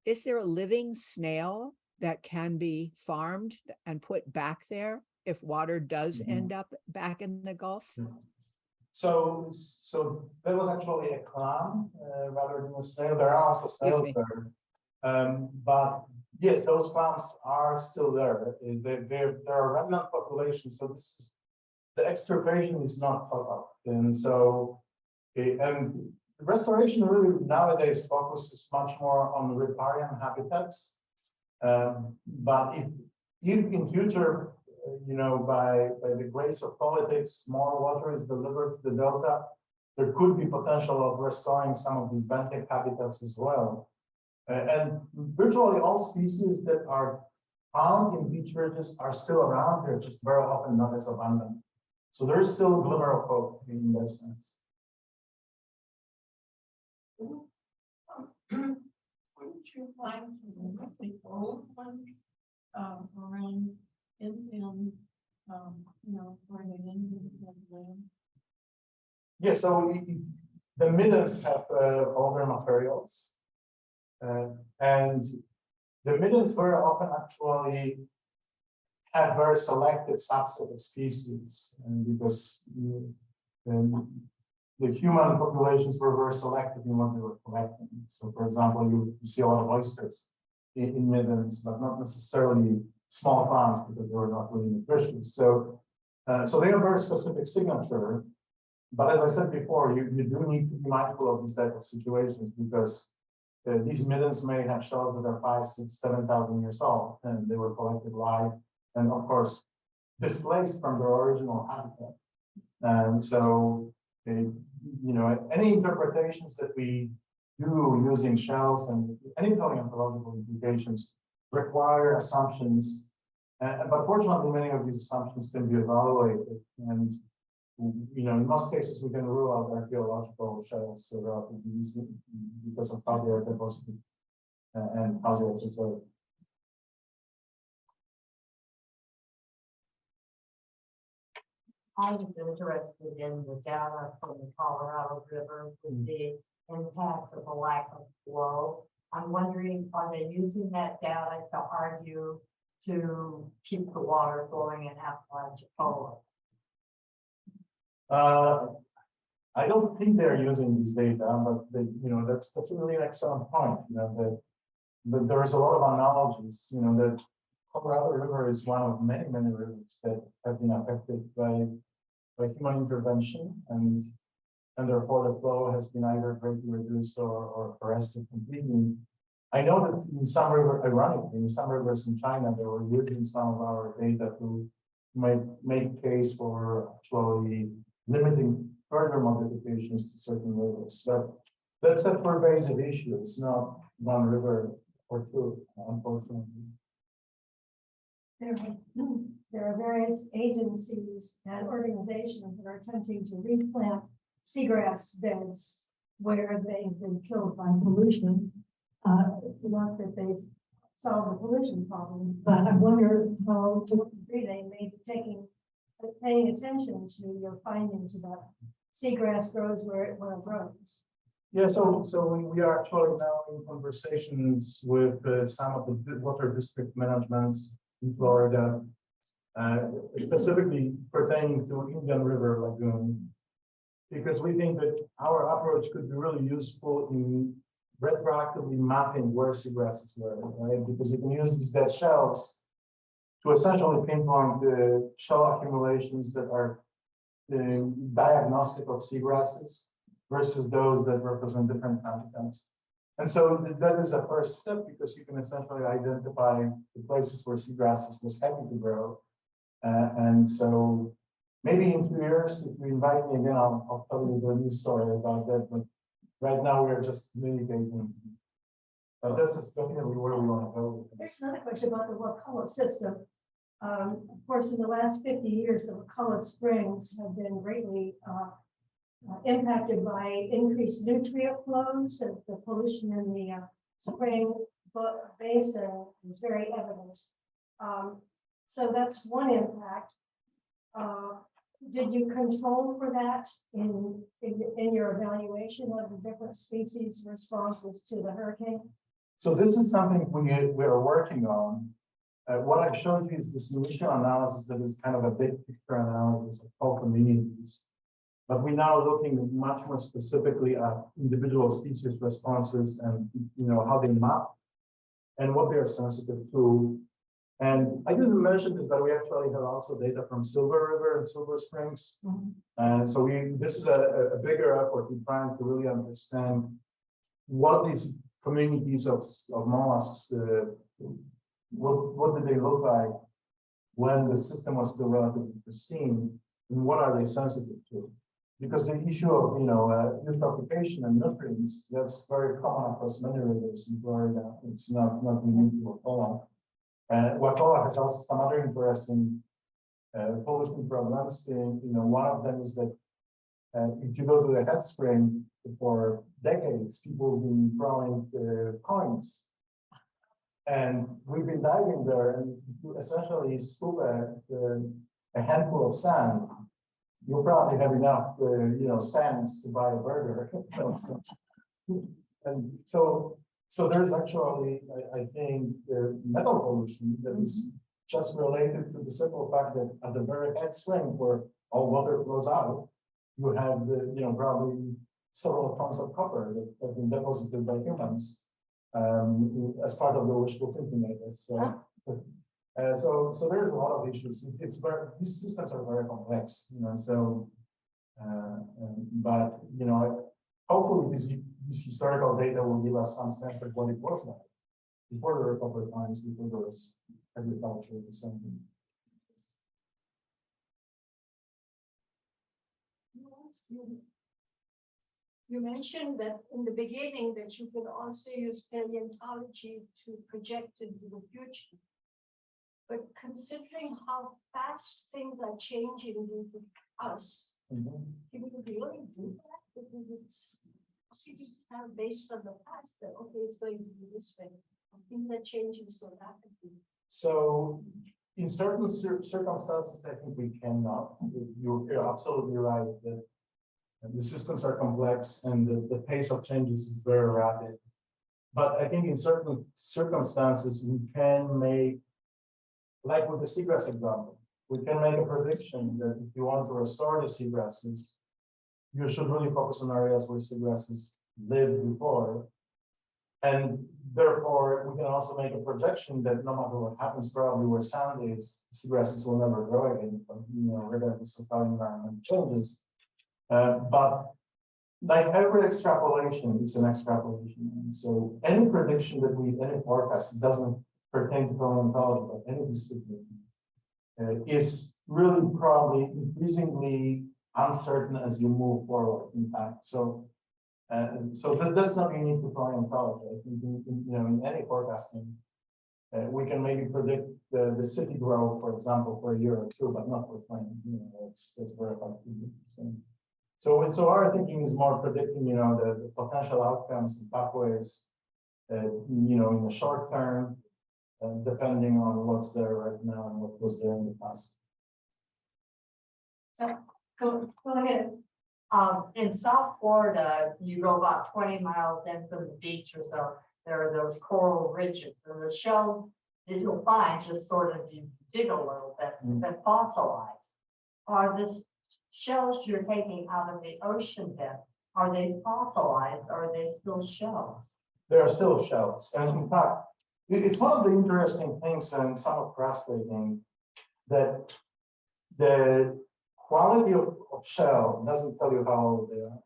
Is there a living snail that can be farmed and put back there if water does end up back in the Gulf? So that was actually a clam rather than a snail. There are also snails there. But yes, those clams are still there. There are remnant populations. So the extirpation is not total. And so, and restoration really nowadays focuses much more on riparian habitats. But if in future, by the grace of politics, more water is delivered to the delta, there could be potential of restoring some of these benthic habitats as well. And virtually all species that are found in beach ridges are still around here, just very often not as abundant. So there is still a glimmer of hope in that sense. Wouldn't you find some really old ones around where the Indians live? Yeah, so the middens have older materials. And the middens very often actually have very selective subset of species, and because the human populations were very selective in what they were collecting. So, for example, you see a lot of oysters in middens, but not necessarily small clams because they were not really nutritious. So, so they have a very specific signature. But as I said before, you do need to be mindful of these type of situations because these middens may have shells that are 5, 6, 7,000 years old, and they were collected live, and of course displaced from their original habitat. And so, any interpretations that we do using shells and any paleontological implications require assumptions, but fortunately, many of these assumptions can be evaluated. And in most cases, we can rule out archaeological shells relatively easily because of how they are deposited and how they are preserved. I was interested in the data from the Colorado River with the impact of the lack of flow. I'm wondering, are they using that data to argue to keep the water flowing in Apalachicola? I don't think they're using this data, but that's really an excellent point. That there is a lot of analogies. The Colorado River is one of many rivers that have been affected by human intervention, and therefore the flow has been either greatly reduced or arrested completely. I know that in some rivers, ironically, in some rivers in China, they were using some of our data to make case for actually limiting further modifications to certain rivers. But that's a pervasive issue. It's not one river or two, unfortunately. There are various agencies and organizations that are attempting to replant seagrass beds where they've been killed by pollution. Not that they've solved the pollution problem, but I wonder how to what degree they may be paying attention to your findings about seagrass grows where it grows. Yeah, so we are actually now in conversations with some of the water district managements in Florida, specifically pertaining to Indian River Lagoon, because we think that our approach could be really useful in retroactively mapping where seagrasses were, right? Because you can use these dead shells to essentially pinpoint the shell accumulations that are diagnostic of seagrasses versus those that represent different habitats. And so that is a first step because you can essentially identify the places where seagrasses was happy to grow. And so maybe in 2 years, if you invite me again, I'll tell you the new story about that. But right now we're just communicating. But this is definitely where we want to go. There's another question about the Wakulla system. Of course, in the last 50 years, the Wakulla springs have been greatly impacted by increased nutrient flows, and the pollution in the spring basin is very evident. So that's one impact. Did you control for that in your evaluation of the different species responses to the hurricane? So this is something we are working on. What I showed you is this initial analysis that is kind of a big picture analysis of whole communities. But we're now looking much more specifically at individual species responses and how they map and what they are sensitive to. And I didn't mention this, but we actually have also data from Silver River and Silver Springs. And so this is a bigger effort in trying to really understand what these communities of mollusks what did they look like when the system was still relatively pristine, and what are they sensitive to? Because the issue of, eutrophication and nutrients, that's very common across many rivers in Florida. It's not unique to Wacola. Wacola has also some other interesting pollution problems. One of them is that if you go to the head spring for decades, people have been throwing coins. And we've been diving there, and you essentially scoop a handful of sand. You'll probably have enough, sands to buy a burger. And so there's actually, I think, metal pollution that is just related to the simple fact that at the very head spring where all water flows out, you have probably several tons of copper that have been deposited by humans as part of the wishful thinking, I guess. So there's a lot of issues. These systems are very complex, but hopefully this historical data will give us some sense of what it was like before the recovery times, before there was agriculture or something. You mentioned that in the beginning that you could also use paleontology to project into the future. But considering how fast things are changing with us, can we really do that? Because it's kind of based on the past that, okay, it's going to be this way. Things are changing so rapidly. So in certain circumstances, I think we cannot. You're absolutely right that the systems are complex and the pace of changes is very rapid. But I think in certain circumstances, we can make, like with the seagrass example, we can make a prediction that if you want to restore the seagrasses, you should really focus on areas where seagrasses lived before. And therefore, we can also make a projection that no matter what happens, probably where sand is, seagrasses will never grow again, regardless of how the environment changes. But like every extrapolation, it's an extrapolation. And so any prediction that any forecast, it doesn't pertain to paleontology, but any discipline, is really probably increasingly uncertain as you move forward, in fact. So that's not unique to paleontology. I think in any forecasting, we can maybe predict the city growth, for example, for a year or two, but not for 20. That's very hard to do. So our thinking is more predicting, the potential outcomes and pathways, in the short term, depending on what's there right now and what was there in the past. Go ahead. In South Florida, you go about 20 miles in from the beach or so, there are those coral ridges, and the shells that you'll find just sort of, you dig a little bit, they're fossilized. Are the shells you're taking out of the ocean depth, are they fossilized or are they still shells? There are still shells. And in fact, it's one of the interesting things and somewhat frustrating that the quality of shell doesn't tell you how old they are.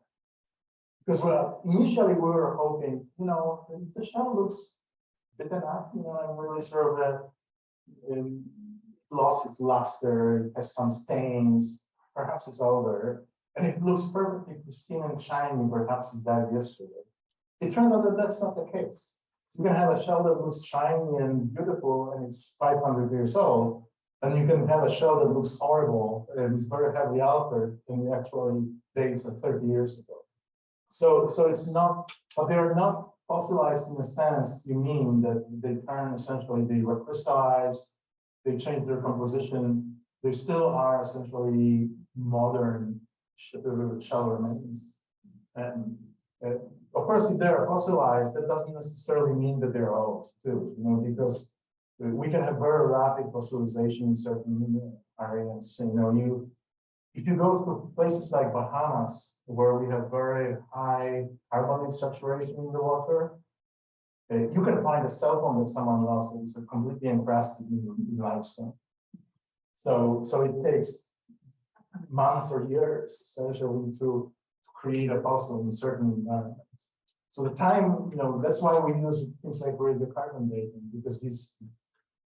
Because initially we were hoping, the shell looks bitten up, and really sort of lost its luster, it has some stains, perhaps it's older, and it looks perfectly pristine and shiny, perhaps it died yesterday. It turns out that that's not the case. You can have a shell that looks shiny and beautiful and it's 500 years old, and you can have a shell that looks horrible and is very heavily altered and actually dates of 30 years ago. So it's not, but they're not fossilized in the sense you mean that they turn essentially, they recrystallize, they change their composition. They still are essentially modern shell remains. And of course, if they're fossilized, that doesn't necessarily mean that they're old too, because we can have very rapid fossilization in certain areas. If you go to places like Bahamas, where we have very high carbonate saturation in the water, you can find a cell phone that someone lost that is completely encrusted in limestone. So it takes months or years essentially to create a fossil in certain environments. So the time, that's why we use things like radiocarbon dating, because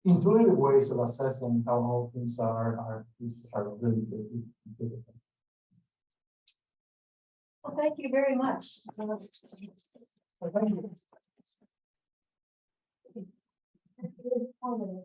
intuitive ways of assessing how all things are really good. Well, thank you very much. Thank you.